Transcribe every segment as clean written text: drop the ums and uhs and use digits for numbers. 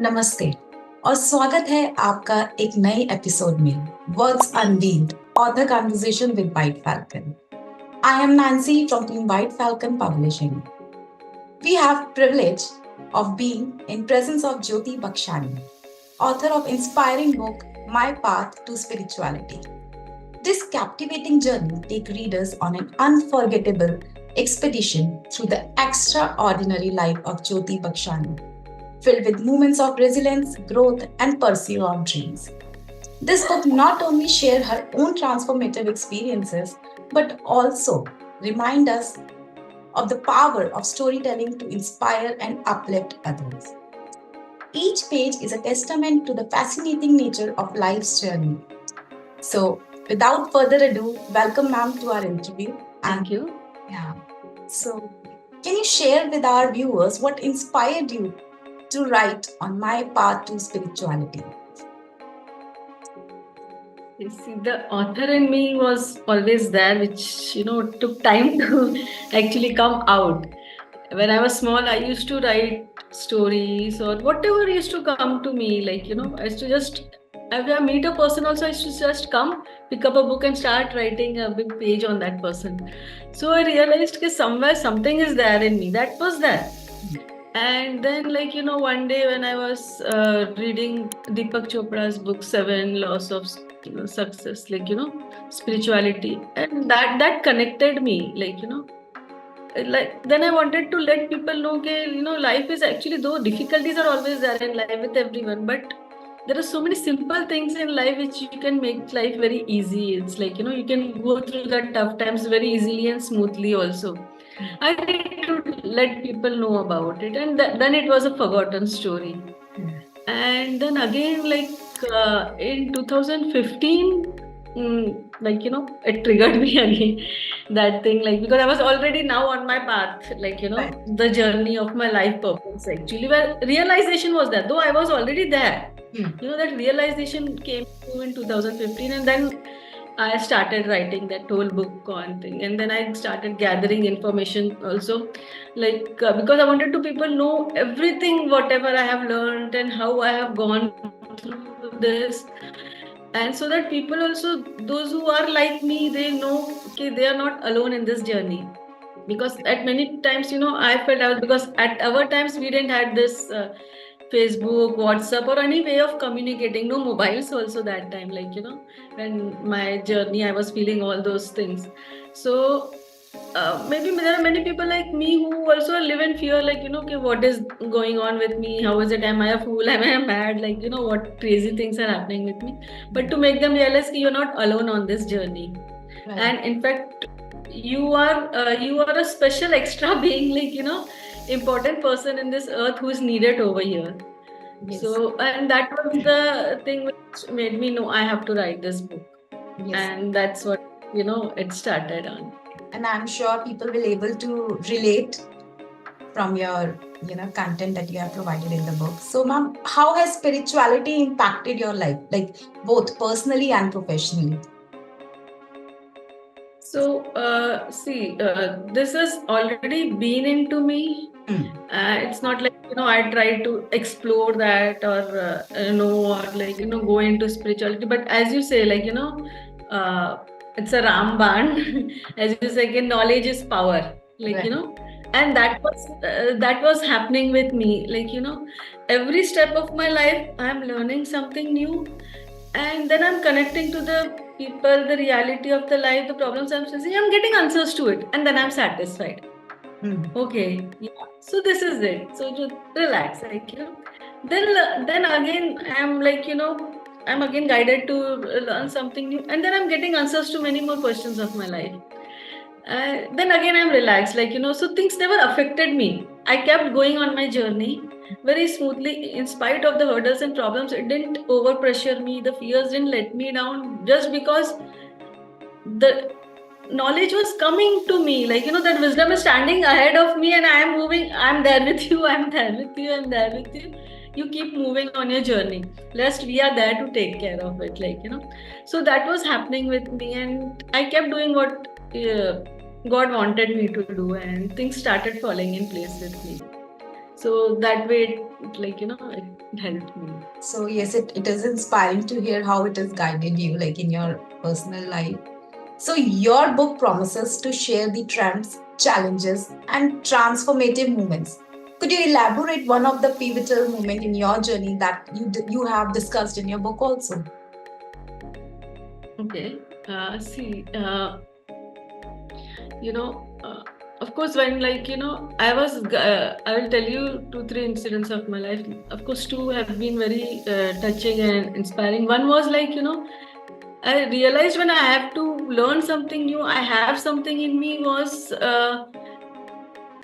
नमस्ते और स्वागत है आपका एक नए एपिसोड में words unveiled author conversation with white falcon. I am Nancy from Team White Falcon Publishing. We have privilege of being in presence of Jyoti Bakshani, author of inspiring book My Path to Spirituality. This captivating journey takes readers on an unforgettable expedition through the extraordinary life of Jyoti Bakshani, filled with moments of resilience, growth, and pursuit of dreams. This book not only shares her own transformative experiences, but also reminds us of the power of storytelling to inspire and uplift others. Each page is a testament to the fascinating nature of life's journey. So, without further ado, welcome, ma'am, to our interview. Thank you. Yeah. So, can you share with our viewers what inspired you to write on My Path to Spirituality? You see, the author in me was always there, which took time to actually come out. When I was small, I used to write stories or whatever used to come to me. I used to just, if I meet a person also, I used to just come, pick up a book and start writing a big page on that person. So I realized that somewhere something is there in me. That was there. And then, one day when I was reading Deepak Chopra's book, Seven Laws of Success, spirituality, and that connected me, then I wanted to let people know that, life is actually, though difficulties are always there in life with everyone, but there are so many simple things in life which you can make life very easy. It's you can go through that tough times very easily and smoothly also. I need to let people know about it, and then it was a forgotten story. And then again, in 2015, it triggered me again, that thing, because I was already now on my path, Right. the journey of my life purpose, actually, where realization was there, though I was already there. That realization came in 2015, and then I started writing that whole book on thing, and then I started gathering information also, because I wanted to people know everything, whatever I have learned and how I have gone through this, and so that people also, those who are like me, they know okay, they are not alone in this journey. Because at many times, I felt out, because at our times we didn't had this Facebook, WhatsApp, or any way of communicating. No mobiles also that time, when my journey, I was feeling all those things. So maybe there are many people like me who also live in fear, okay, what is going on with me? How is it? Am I a fool? Am I mad? What crazy things are happening with me? But to make them realize that you're not alone on this journey. Right. And in fact, you are a special extra being, important person in this earth who is needed over here. Yes. So, and that was the thing which made me know I have to write this book. Yes. And that's what, it started on. And I'm sure people will able to relate from your content that you have provided in the book. So, ma'am, how has spirituality impacted your life, like both personally and professionally? So, see, this has already been into me. It's not like, I try to explore that or, go into spirituality. But as you say, it's a Ramban. As you say, knowledge is power. Right. And that was happening with me. Every step of my life, I'm learning something new. And then I'm connecting to the people, the reality of the life, the problems I'm facing. I'm getting answers to it. And then I'm satisfied. Okay, yeah. So this is it. So just relax, Then again, I'm I'm again guided to learn something new, and then I'm getting answers to many more questions of my life. Then again, I'm relaxed, so things never affected me. I kept going on my journey very smoothly, in spite of the hurdles and problems. It didn't overpressure me. The fears didn't let me down, just because the knowledge was coming to me, that wisdom is standing ahead of me and I am moving. I'm there with you. I'm there with you. I'm there with you. You keep moving on your journey. Lest we are there to take care of it, So that was happening with me, and I kept doing what God wanted me to do, and things started falling in place with me. So that way, it helped me. So yes, it is inspiring to hear how it has guided you, like in your personal life. So your book promises to share the trends, challenges, and transformative moments. Could you elaborate one of the pivotal moment in your journey that you have discussed in your book also? Okay. See, you know, of course, when I will tell you 2-3 incidents of my life. Of course, two have been very touching and inspiring. One was I realized when I have to learn something new, I have something in me was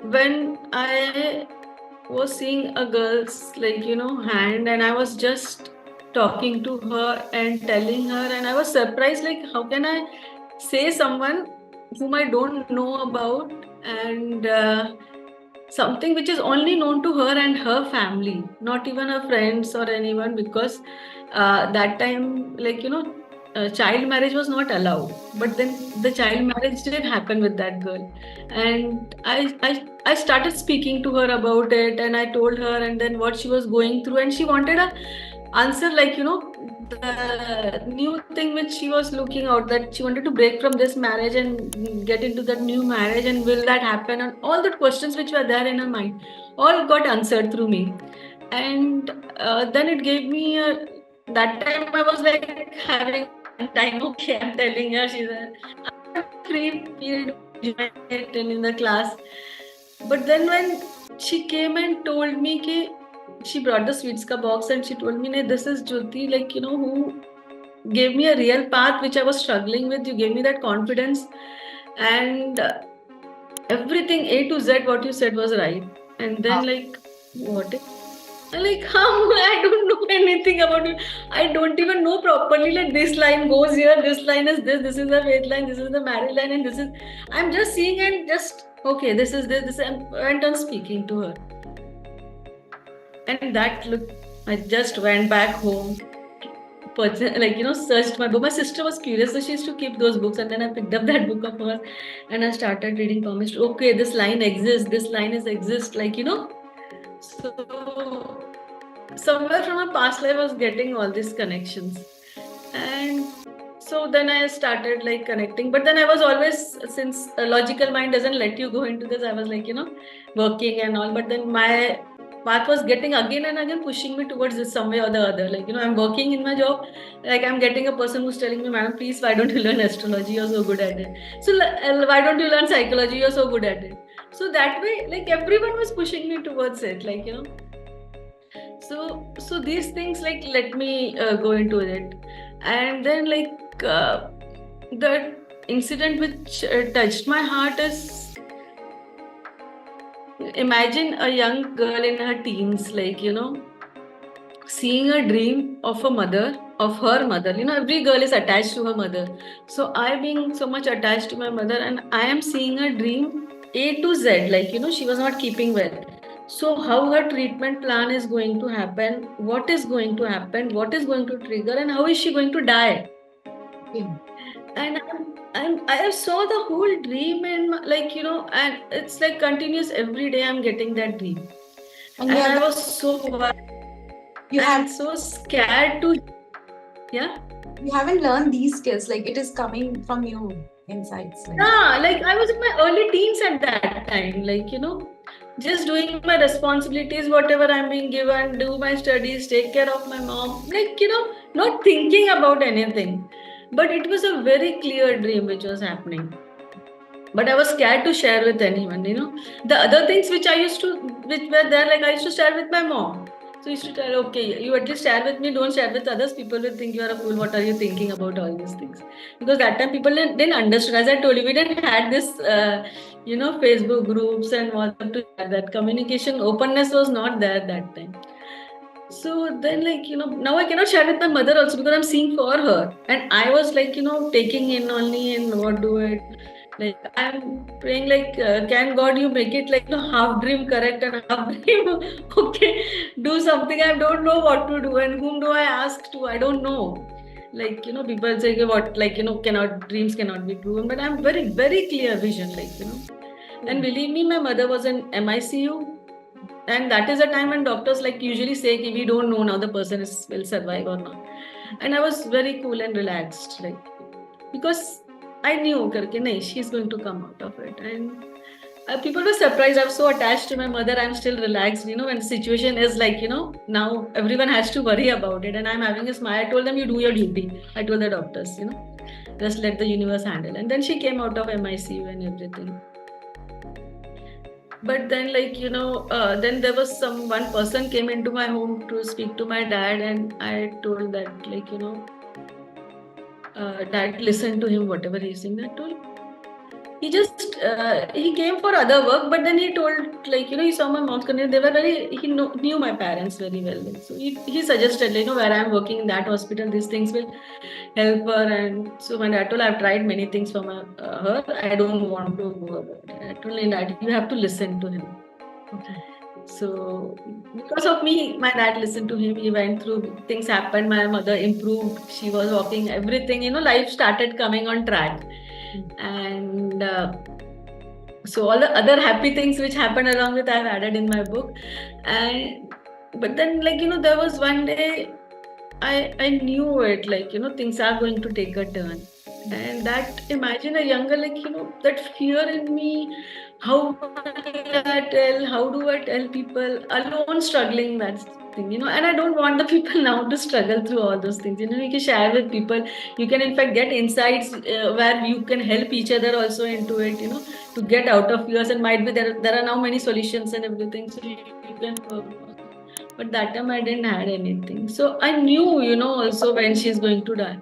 when I was seeing a girl's hand, and I was just talking to her and telling her, and I was surprised, like, how can I say someone whom I don't know about, and something which is only known to her and her family, not even her friends or anyone, because that time, child marriage was not allowed. But then the child marriage did happen with that girl, and I started speaking to her about it, and I told her, and then what she was going through, and she wanted a answer, the new thing which she was looking out, that she wanted to break from this marriage and get into that new marriage, and will that happen, and all the questions which were there in her mind all got answered through me. And then it gave me that time I was like having time. Okay, I'm telling her, she's a free period, enjoying it and in the class. But then when she came and told me she brought the sweets ka box, and she told me, "Nee, this is Jyoti, who gave me a real path which I was struggling with. You gave me that confidence, and everything A to Z what you said was right." And then what? How? I don't know anything about it. I don't even know properly. Like, this line goes here, this line is this, this is the faith line, this is the marriage line, and this is. I'm just seeing and just okay. This is this. And went on speaking to her. And that look, I just went back home, searched my book. My sister was curious, so she used to keep those books, and then I picked up that book of hers, and I started reading Promised. Okay, this line exists. This line is exist. So somewhere from my past life, I was getting all these connections, and so then I started connecting. But then I was always, since a logical mind doesn't let you go into this, I was working and all. But then my path was getting again and again pushing me towards this some way or the other. I'm working in my job, I'm getting a person who's telling me, "Madam, please, why don't you learn astrology? You're so good at it. So why don't you learn psychology? You're so good at it." So that way, everyone was pushing me towards it, So these things let me go into it, and then the incident which touched my heart is, imagine a young girl in her teens, seeing a dream of a mother, of her mother. Every girl is attached to her mother. So I being so much attached to my mother, and I am seeing a dream A to Z, she was not keeping well. So how her treatment plan is going to happen, what is going to happen, what is going to trigger, and how is she going to die? And I saw the whole dream, and and it's continuous. Every day I'm getting that dream, and I was so so scared to. Yeah. You haven't learned these skills. It is coming from you inside. Yeah, I was in my early teens at that time. Just doing my responsibilities, whatever I'm being given, do my studies, take care of my mom. Not thinking about anything. But it was a very clear dream which was happening. But I was scared to share with anyone, The other things which were there, I used to share with my mom. So I used to tell, okay, you at least share with me, don't share with others. People will think you are a fool. What are you thinking about all these things? Because that time people didn't understand. As I told you, we didn't had this, Facebook groups and WhatsApp to share that. Communication openness was not there at that time. So then, now I cannot share with my mother also, because I'm seeing for her. And I was taking in only and what do it. I'm praying, can God, you make it half dream correct and half dream okay, do something. I don't know what to do, and whom do I ask to? I don't know. People say what, dreams cannot be proven, but I'm very, very clear vision, And believe me, my mother was in MICU, and that is a time when doctors like usually say ki we don't know now the person will survive or not. And I was very cool and relaxed, like, because I knew karke nahi, she's going to come out of it. And people were surprised. I was so attached to my mother. I'm still relaxed. When the situation is like, now everyone has to worry about it, and I'm having a smile. I told them, you do your duty. I told the doctors, just let the universe handle. And then she came out of MICU and everything. But then, like, then there was one person came into my home to speak to my dad, and I told that, like, dad, listen to him, whatever he's saying. I told he just he came for other work, but then he told, like, he saw my mom's career. They were he knew my parents very well. So he suggested, where I'm working in that hospital, these things will help her. And so my dad told, I've tried many things for her. I don't want to go about it. I told Dad, you have to listen to him. Okay. So because of me, my dad listened to him. He went through, things happened. My mother improved. She was walking, everything, life started coming on track. And so all the other happy things which happened along with, I've added in my book. But then, like, there was one day I knew it, like, things are going to take a turn. And that, imagine a younger, like, that fear in me, how do I tell people alone struggling that thing, and I don't want the people now to struggle through all those things. You can share with people, you can in fact get insights where you can help each other also into it, to get out of fears. And might be there are now many solutions and everything, so you can work. But that time I didn't had anything. So I knew, also when she's going to die.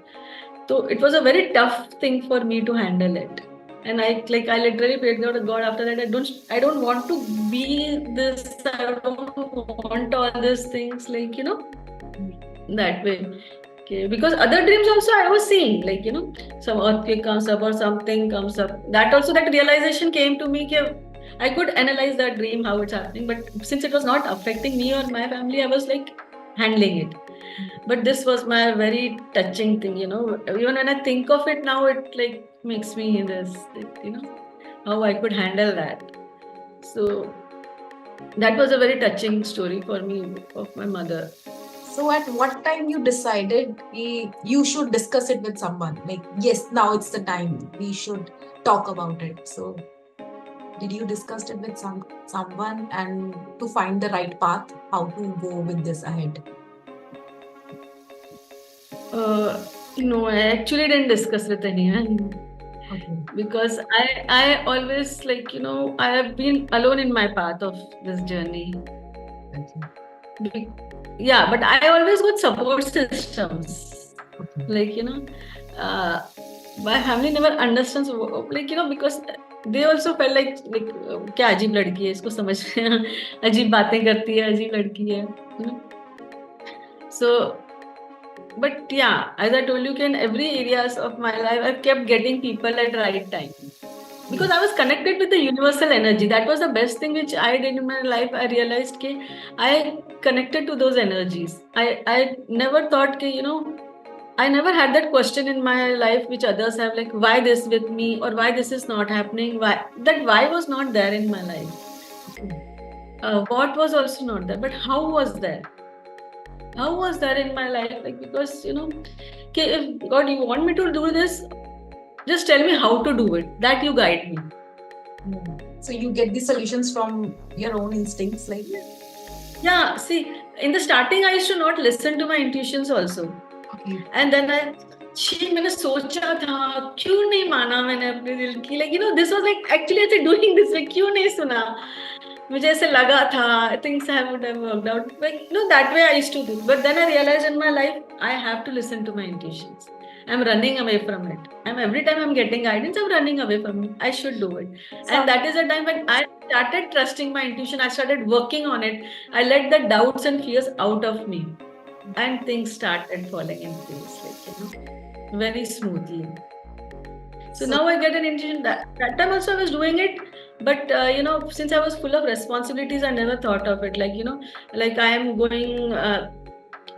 So it was a very tough thing for me to handle it. And I literally prayed to God after that. I don't want to be this. I don't want all these things, like, that way. Okay. Because other dreams also I was seeing, like, some earthquake comes up or something comes up. That also, that realization came to me. I could analyze that dream, how it's happening, but since it was not affecting me or my family, I was like handling it. But this was my very touching thing, even when I think of it now, it like makes me this, how I could handle that. So that was a very touching story for me of my mother. So at what time you decided you should discuss it with someone? Like, yes, now it's the time we should talk about it. So did you discuss it with someone and to find the right path, how to go with this ahead? No, I actually didn't discuss with anyone. Okay. Because I always, like, I have been alone in my path of this journey. Okay. Yeah, but I always got support systems. Okay. Like, my family never understands, like, because they also felt like क्या अजीब लड़की है, इसको समझ अजीब बातें करती है, अजीब लड़की है, So, but yeah, as I told you, in every areas of my life, I've kept getting people at right time. Because I was connected with the universal energy. That was the best thing which I did in my life. I realized that I connected to those energies. I never thought that, I never had that question in my life which others have, like, why this with me or why this is not happening? Why was not there in my life. What was also not there, but how was there? How was that in my life? Like, because, okay, if God, you want me to do this, just tell me how to do it. That you guide me. So you get the solutions from your own instincts, like? Yeah, see, in the starting, I used to not listen to my intuitions also. Okay. And then मैंने सोचा था, क्यों नहीं माना मैंने अपने दिल की, like, this was like actually ऐसे doing this way, क्यों नहीं सुना, मुझे ऐसे लगा था, things would have worked out, like, that way I used to do. But then I realized in my life, I have to listen to my intuitions. I'm running away from it. Every time I'm getting guidance, I'm running away from it. I should do it. And that is the time when I started trusting my intuition. I started working on it. I let the doubts and fears out of me. And things started falling in place, like, very smoothly. So now I get an intuition. That time also I was doing it. But, since I was full of responsibilities, I never thought of it. Like, like I am going...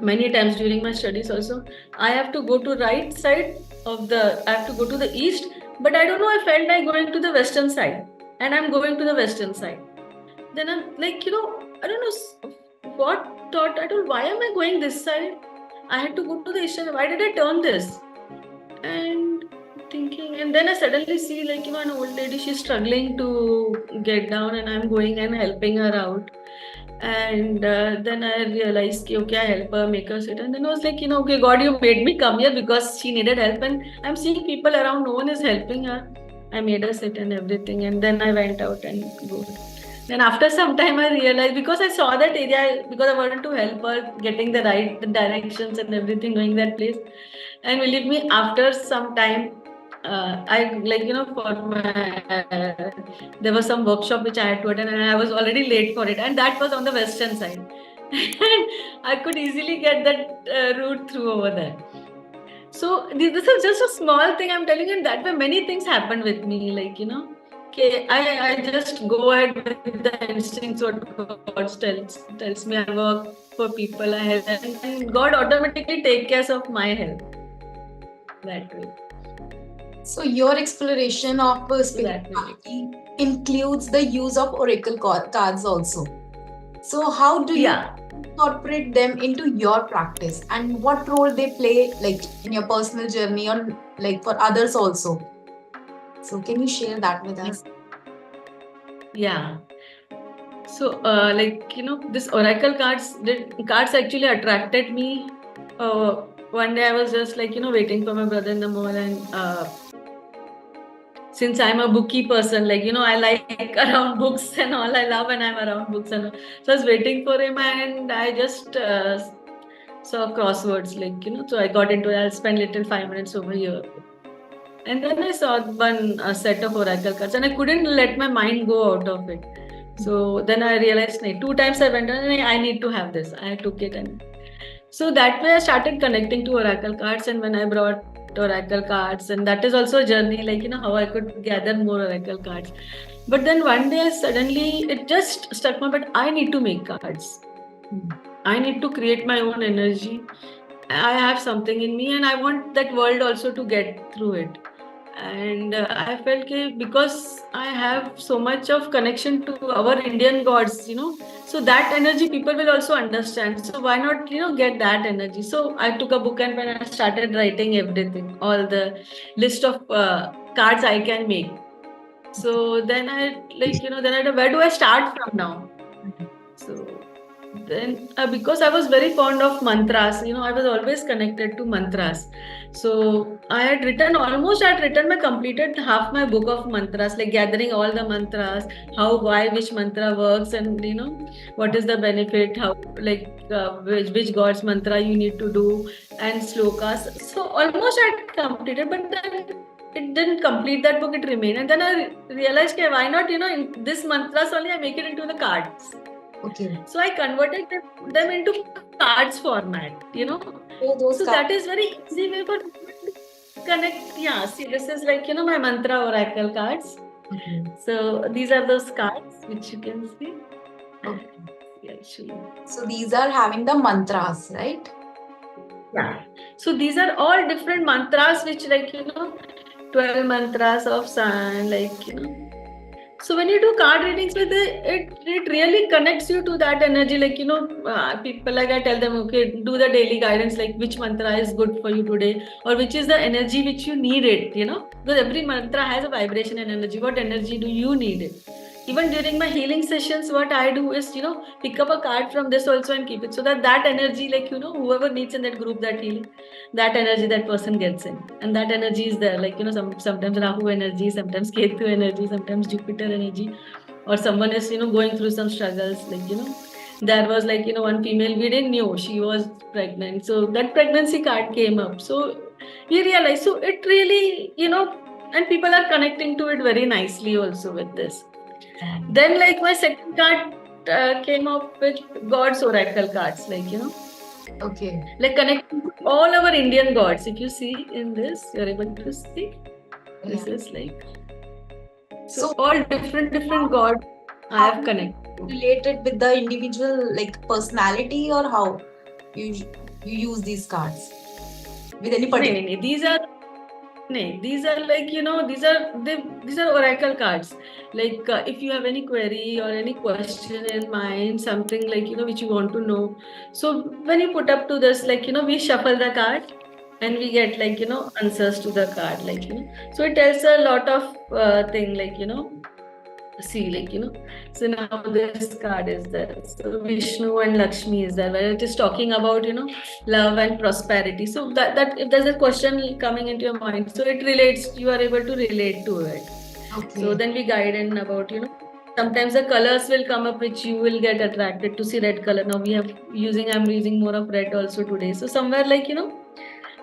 many times during my studies also, I have to go to right side of I have to go to the east, but I don't know, I felt like going to the western side, and I'm going to the western side. Then I'm like, I don't know what thought. I told, why am I going this side? I had to go to the east side. Why did I turn this? And thinking, and then I suddenly see, like, an old lady, she's struggling to get down, and I'm going and helping her out. And then I realized, okay, I help her, make her sit. And then I was like, okay, God, you made me come here because she needed help. And I'm seeing people around, no one is helping her. I made her sit and everything. And then I went out and go. Then after some time, I realized, because I saw that area, because I wanted to help her getting the right directions and everything, going that place. And believe me, after some time, I, like, for my, there was some workshop which I had to attend, and I was already late for it, and that was on the western side. And I could easily get that route through over there. So this is just a small thing I'm telling you, and that way many things happened with me, like, okay, I just go ahead with the instincts what God tells me. I work for people, I help, and God automatically take care of my health that way. So your exploration of spirituality includes the use of oracle cards also. So how do you incorporate them into your practice, and what role they play, like, in your personal journey, or like for others also? So can you share that with us? Yeah. So, like, this oracle cards actually attracted me. One day I was just, like, waiting for my brother in the mall, and since I'm a booky person, like, I like around books and all, I love when I'm around books and all. So I was waiting for him, and I just saw crosswords, like, so I got into it. I'll spend little 5 minutes over here. And then I saw one set of oracle cards, and I couldn't let my mind go out of it. So then I realized, 2 times I went and I need to have this. I took it, and so that way I started connecting to oracle cards. And when I brought oracle cards, and that is also a journey, like, how I could gather more oracle cards. But then one day suddenly it just struck me, but I need to make cards. I need to create my own energy. I have something in me, and I want that world also to get through it. And I felt because I have so much of connection to our Indian gods, so that energy people will also understand. So why not, get that energy? So I took a book and pen and I started writing everything, all the list of cards I can make. So then I, like, where do I start from now? So then because I was very fond of mantras, I was always connected to mantras. So I had completed half my book of mantras, like gathering all the mantras, which mantra works, and what is the benefit, how, like, which god's mantra you need to do, and slokas. So almost I had completed, but then it didn't complete that book, it remained. And then I realized, why not, in this mantras only I make it into the cards. Okay. So I converted them into cards format, So that is very easy way for connect. Yeah, see, this is like, my mantra oracle cards. Okay. So these are those cards which you can see. Okay. Yeah, actually. So these are having the mantras, right? Yeah. So these are all different mantras which, like, 12 mantras of sun, like, So when you do card readings with it really connects you to that energy. Like, people, like, I tell them, okay, do the daily guidance, like which mantra is good for you today, or which is the energy which you need it, because every mantra has a vibration and energy. What energy do you need it? Even during my healing sessions, what I do is, pick up a card from this also and keep it, so that energy, like, whoever needs in that group that healing, that energy that person gets in, and that energy is there. Like, sometimes Rahu energy, sometimes Ketu energy, sometimes Jupiter energy, or someone is, going through some struggles. Like, there was, like, one female, we didn't know she was pregnant, so that pregnancy card came up. So we realized, so it really, and people are connecting to it very nicely also with this. Then, like, my second card came up with God's oracle cards, like, Okay. Like connecting to all our Indian gods. If you see in this, you're able to see. This is like, so all different gods I have connected. Related with the individual, like, personality, or how you use these cards with any particular? These are these are like, these are oracle cards. Like if you have any query or any question in mind, something like, which you want to know. So when you put up to this, like, we shuffle the card and we get like, answers to the card, like, so it tells a lot of thing, like, see, like, so now this card is there. So Vishnu and Lakshmi is there, where it is talking about, love and prosperity. So that if there's a question coming into your mind, so it relates, you are able to relate to it. Okay. So then we guide in about, sometimes the colors will come up which you will get attracted to. See, red color. Now I'm using more of red also today. So somewhere like,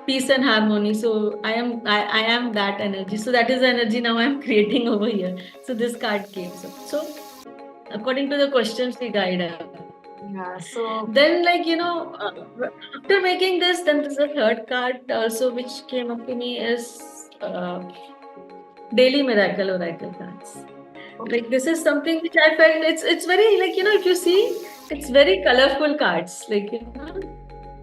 peace and harmony. So I am that energy. So that is the energy now I'm creating over here. So this card came. So according to the questions, we guide up. Yeah. So Then, like, after making this, then there's a third card also which came up to me is Daily Miracle Oracle cards. Like, this is something which I felt it's very, like, if you see, it's very colorful cards. Like,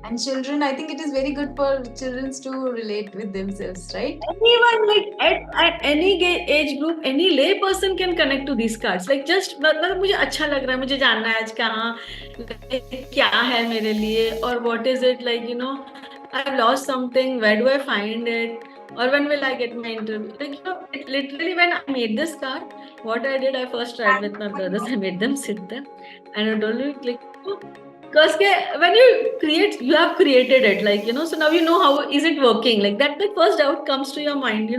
and children, I think it is very good for children to relate with themselves, right? anyone, like at any age group, any lay person can connect to these cards. Like, just मतलब मुझे अच्छा लग रहा है, मुझे जानना है आज कहाँ क्या है मेरे लिए, or what is it, like, I've lost something, where do I find it, or when will I get my interview? Like, it literally, when I made this card, what I did, I first tried with my brothers. I made them sit there and I told you, like, because when you create, you have created it, like, so now you know how is it working, like that. The first doubt comes to your mind,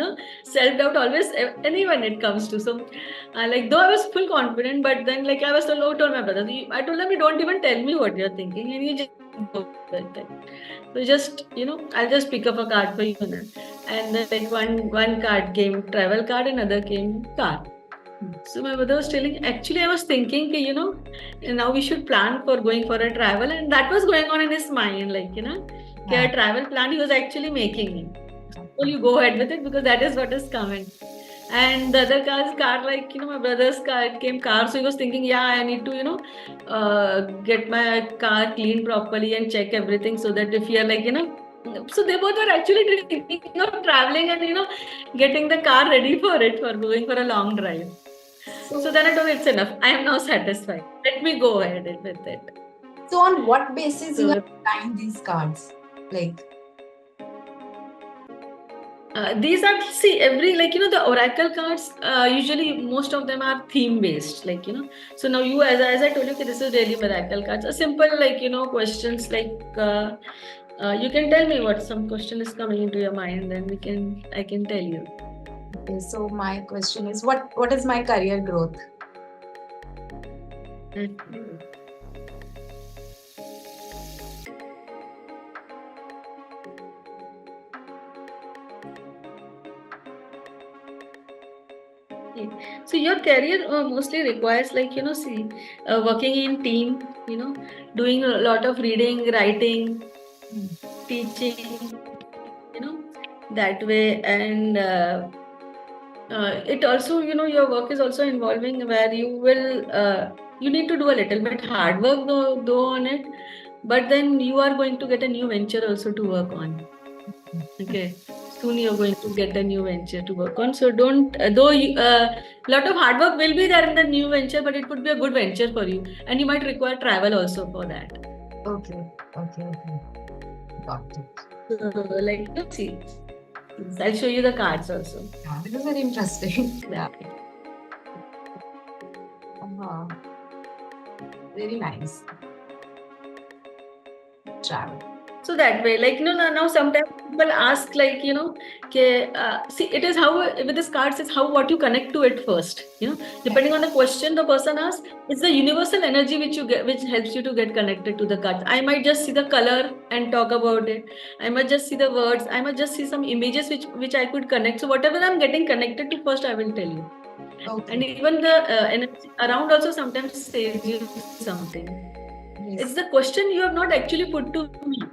self-doubt always, anyone it comes to. So like, though I was full confident, but then like I was told my brother, I told them, you don't even tell me what you're thinking, and you just go with it. So just, I'll just pick up a card for you now. And then like one card came travel card, another came car. So my brother was telling, actually I was thinking, now we should plan for going for a travel, and that was going on in his mind, like, a travel plan he was actually making. So you go ahead with it because that is what is coming. And the other card, like, my brother's car, it came car. So he was thinking, yeah, I need to, get my car cleaned properly and check everything so that if you're like, so they both were actually thinking of traveling and, getting the car ready for it, for going for a long drive. So then I told it's enough. I am now satisfied. Let me go ahead with it. So on what basis you are buying these cards? Like, these are, see, every, like, the oracle cards, usually most of them are theme based, like, so now you, as I told you, this is daily miracle cards, a simple, like, questions, like, you can tell me what some question is coming into your mind, then I can tell you. Okay, so my question is, what is my career growth? So your career mostly requires, like, working in team, doing a lot of reading, writing, teaching, that way. And it also, your work is also involving where you will, you need to do a little bit hard work though on it, but then you are going to get a new venture also to work on. Okay. Soon you're going to get a new venture to work on. So don't, though lot of hard work will be there in the new venture, but it would be a good venture for you. And you might require travel also for that. Okay. Got it. So, like, let's see. I'll show you the cards also. Yeah, this is very interesting. Yeah. Very nice. Travel. So that way, like, now sometimes people ask, like, see, it is how, with this cards, it's how, what you connect to it first, depending on the question the person asks, it's the universal energy which you get, which helps you to get connected to the cards. I might just see the color and talk about it. I might just see the words. I might just see some images which I could connect. So whatever I'm getting connected to first, I will tell you. Okay. And even the energy around also sometimes says you something. Yes. It's the question you have not actually put to me.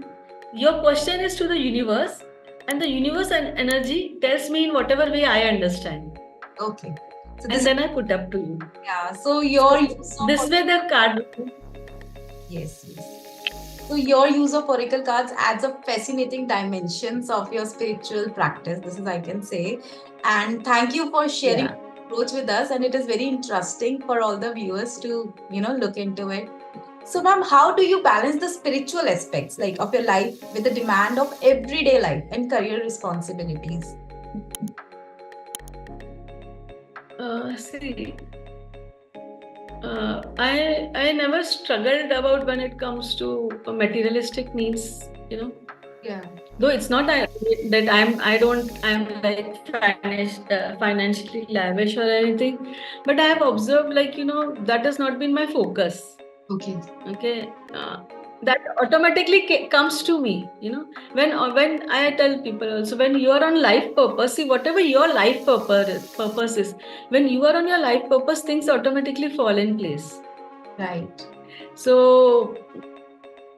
Your question is to the universe, and the universe and energy tells me in whatever way I understand. Okay. So and then I put up to you. Yeah. So your this way the card. Yes. So your use of oracle cards adds a fascinating dimensions of your spiritual practice. This is I can say. And thank you for sharing Yeah. approach with us. And it is very interesting for all the viewers to, look into it. So ma'am, how do you balance the spiritual aspects like of your life with the demand of everyday life and career responsibilities? See, I never struggled about when it comes to materialistic needs, Yeah. Though it's not that I'm like financially lavish or anything, but I have observed that has not been my focus. Okay. Okay, that automatically comes to me. When I tell people also, when you are on life purpose, see whatever your life purpose is, when you are on your life purpose, things automatically fall in place. Right. So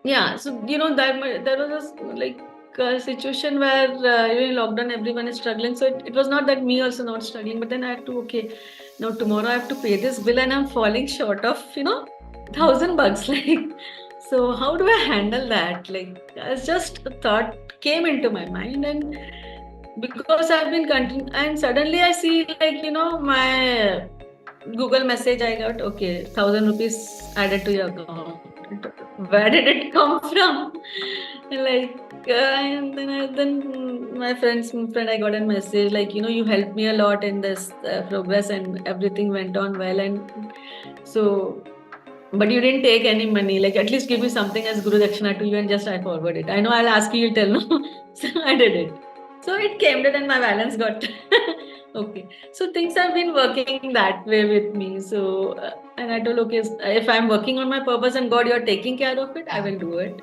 yeah, so that there was a situation where in lockdown everyone is struggling. So it was not that me also not struggling, but then I had to now tomorrow I have to pay this bill and I'm falling short of $1,000 like. So how do I handle that? Like, it's just a thought came into my mind, and because I've been and suddenly I see my Google message I got, okay, 1,000 rupees added to your account. Where did it come from? And then my friend, I got a message you helped me a lot in this progress, and everything went on well. And so, but you didn't take any money. Like, at least give me something as Guru Dakshina to you, and just I forward it. I know I'll ask you, you'll tell no. So I did it. So it came to, and my balance got okay. So things have been working that way with me. So, and I told, okay, if I'm working on my purpose and God, you're taking care of it, I will do it.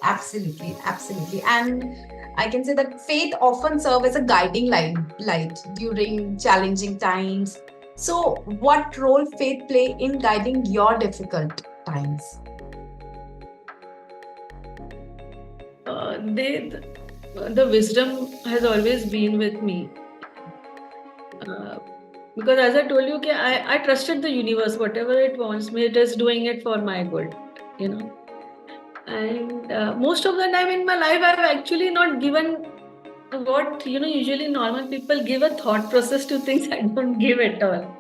Absolutely, absolutely. And I can say that faith often serves as a guiding light during challenging times. So, what role faith play in guiding your difficult times? The wisdom has always been with me. Because as I told you, okay, I trusted the universe, whatever it wants me, it is doing it for my good, And most of the time in my life, I've actually not given what usually normal people give a thought process to things. I don't give at all.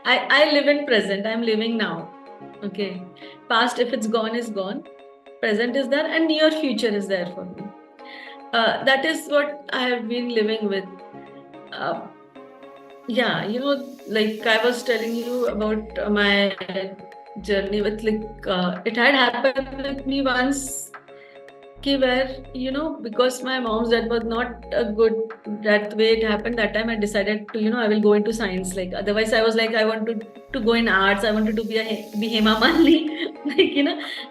I live in present. I'm living now. Okay, past, if it's gone, is gone. Present is there, and near future is there for me. That is what I have been living with. Yeah, like I was telling you about my journey with it had happened with me once, where because my mom's death was not a good that way it happened. That time I decided to I will go into science. Like, otherwise I was like, I wanted to go in arts. I wanted to be Hema Malini.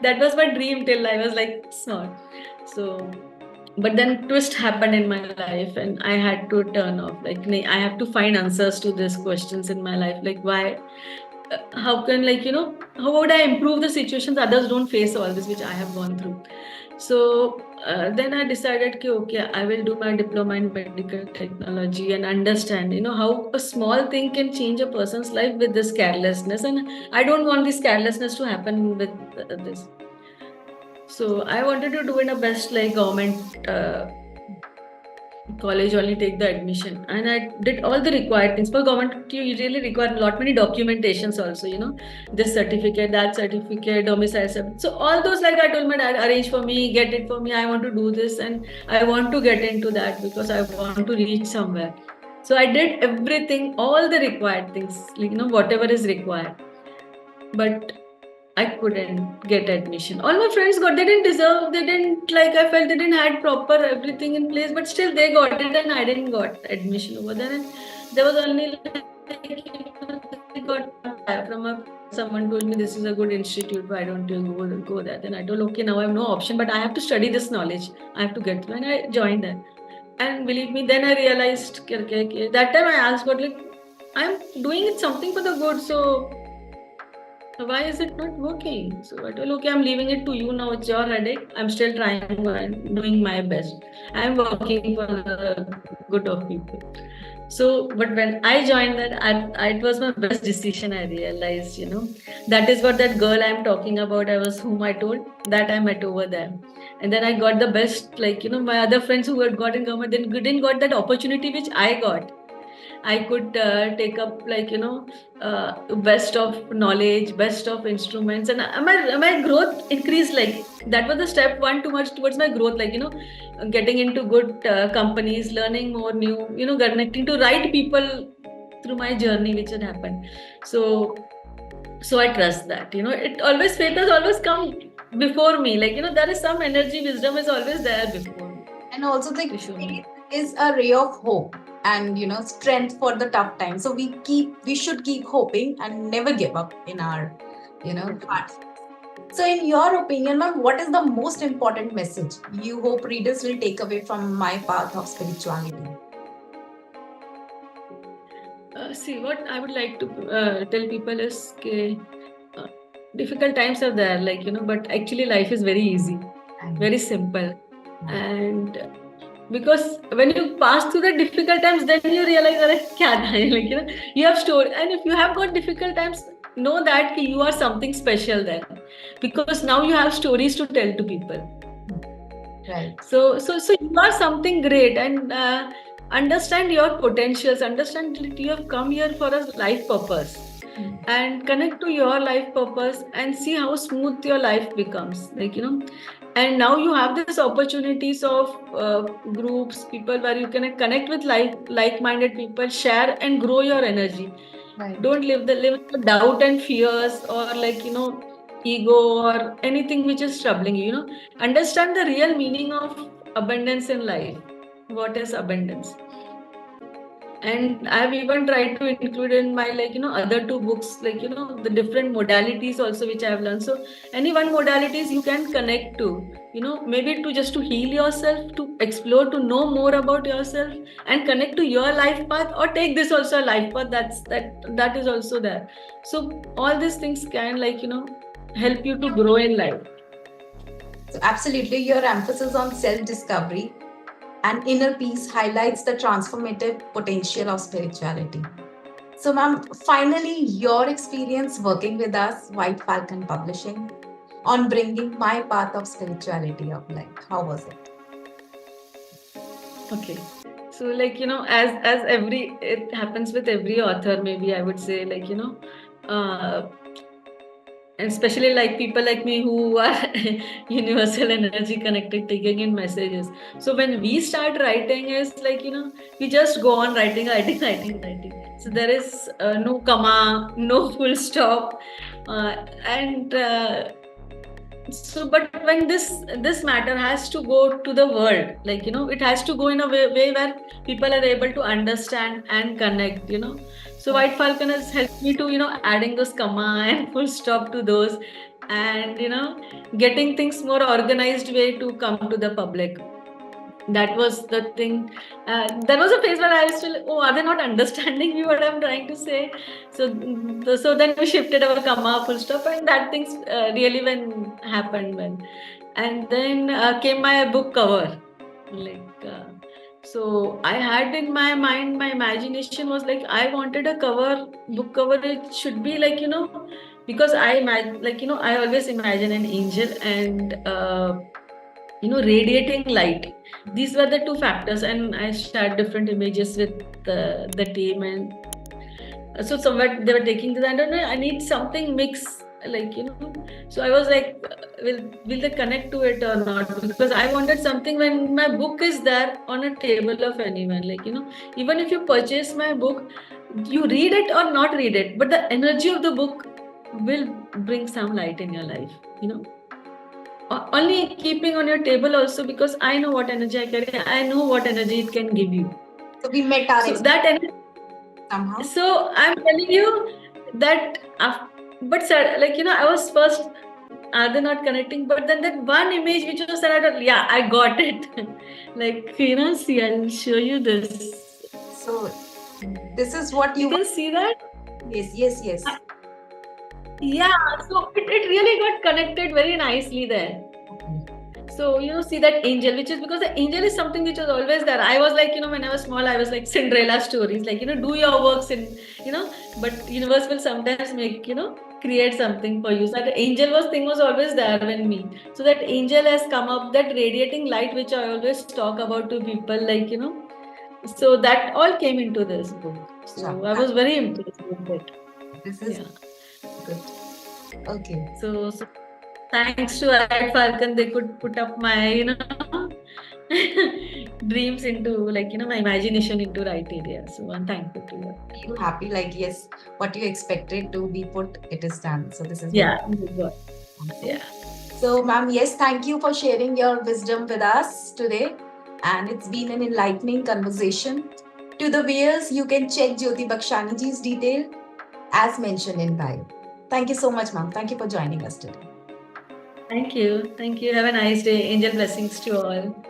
That was my dream till I was like small. So, but then twist happened in my life, and I had to turn off. Like, I have to find answers to these questions in my life. Like, why? How can how would I improve the situations others don't face all this which I have gone through? So then I decided, okay, I will do my diploma in medical technology and understand, how a small thing can change a person's life with this carelessness. And I don't want this carelessness to happen with this. So I wanted to do in a best government college, only take the admission, and I did all the required things. For government you really require a lot many documentations also, this certificate, that certificate, domicile certificate. So all those, I told my dad, arrange for me, get it for me, I want to do this, and I want to get into that because I want to reach somewhere. So I did everything, all the required things, whatever is required, but I couldn't get admission. All my friends got, they didn't deserve, they didn't I felt they didn't had proper everything in place, but still they got it and I didn't got admission over there. And there was only they got from someone told me this is a good institute, why don't you go there? Then I told, okay, now I have no option, but I have to study this knowledge. I have to get through, and I joined there. And believe me, then I realized that time I asked God, I'm doing it something for the good, so Why is it not working? So I told, okay, I'm leaving it to you now. It's your headache. I'm still trying and doing my best. I'm working for the good of people. So, but when I joined that, it was my best decision. I realized, that is what that girl I'm talking about. I was whom I told that I met over there, and then I got the best. Like my other friends who had got in government then didn't got that opportunity which I got. I could take up best of knowledge, best of instruments, and my growth increased. Like that was the step one too much towards my growth. Like getting into good companies, learning more new, connecting to right people through my journey which had happened. So I trust that. It always faith has always come before me. Like there is some energy, wisdom is always there before me. And also the to show me. faith is a ray of hope and strength for the tough times. So we should keep hoping and never give up in our hearts. So in your opinion, ma'am, what is the most important message you hope readers will take away from My Path of Spirituality? See, what I would like to tell people is difficult times are there, but actually life is very easy, very simple. And because when you pass through the difficult times, then you realize that you have story. And if you have got difficult times, know that you are something special then, because now you have stories to tell to people. Right. So you are something great, and understand your potentials, understand that you have come here for a life purpose, and connect to your life purpose and see how smooth your life becomes. And now you have these opportunities of groups, people where you can connect with like-minded people, share and grow your energy. Right. Don't live with doubt and fears, or ego or anything which is troubling you. Understand the real meaning of abundance in life. What is abundance? And I've even tried to include in my other two books, the different modalities also which I've learned. So any one modalities you can connect to, maybe to heal yourself, to explore, to know more about yourself and connect to your life path, or take this also a life path that is also there. So all these things can help you to grow in life. So absolutely, your emphasis on self-discovery and inner peace highlights the transformative potential of spirituality. So, ma'am, finally, your experience working with us, White Falcon Publishing, on bringing My Path of Spirituality up. How was it? Okay. So as it happens with every author, maybe I would say and especially people like me who are universal energy connected, taking in messages. So when we start writing, is we just go on writing. So there is no comma, no full stop, and so but when this matter has to go to the world, it has to go in a way where people are able to understand and connect. So White Falcon has helped me to adding those comma and full stop to those, and getting things more organized way to come to the public. That was the thing. There was a phase where I was still, are they not understanding me what I'm trying to say? So then we shifted our comma, full stop, and that things really happened. And then came my book cover. So I had in my mind, my imagination was I wanted a book cover. It should be because I always imagine an angel and radiating light. These were the two factors, and I shared different images with the team, and so somewhat they were taking this. I don't know, I need something mix, so I was will they connect to it or not? Because I wanted something when my book is there on a table of anyone, even if you purchase my book, you read it or not read it, but the energy of the book will bring some light in your life, only keeping on your table also, because I know what energy I carry. I know what energy it can give you. So we met our that energy somehow. So I'm telling you that, but sir, I was first, are they not connecting? But then that one image which was that I got it. See, I'll show you this. So this is what you can see that? Yes. Yeah, so it really got connected very nicely there. Okay. So, see that angel, which is because the angel is something which was always there. I was like, when I was small, I was like Cinderella stories, like, do your works and, but universe will sometimes make, create something for you. So that angel was always there in me. So that angel has come up, that radiating light, which I always talk about to people, like, so that all came into this book. So I was very impressed with it. This is good. Okay. So thanks to Art Falcon, they could put up my, dreams into, like, my imagination into right area. So I'm thankful to you. Are you happy? Like, yes, what you expected to be put, it is done. So this is Yeah. very Yeah. So, ma'am, yes, thank you for sharing your wisdom with us today. And it's been an enlightening conversation. To the viewers, you can check Jyoti Bakshani ji's detail as mentioned in bio. Thank you so much, ma'am. Thank you for joining us today. Thank you. Thank you. Have a nice day. Angel blessings to all.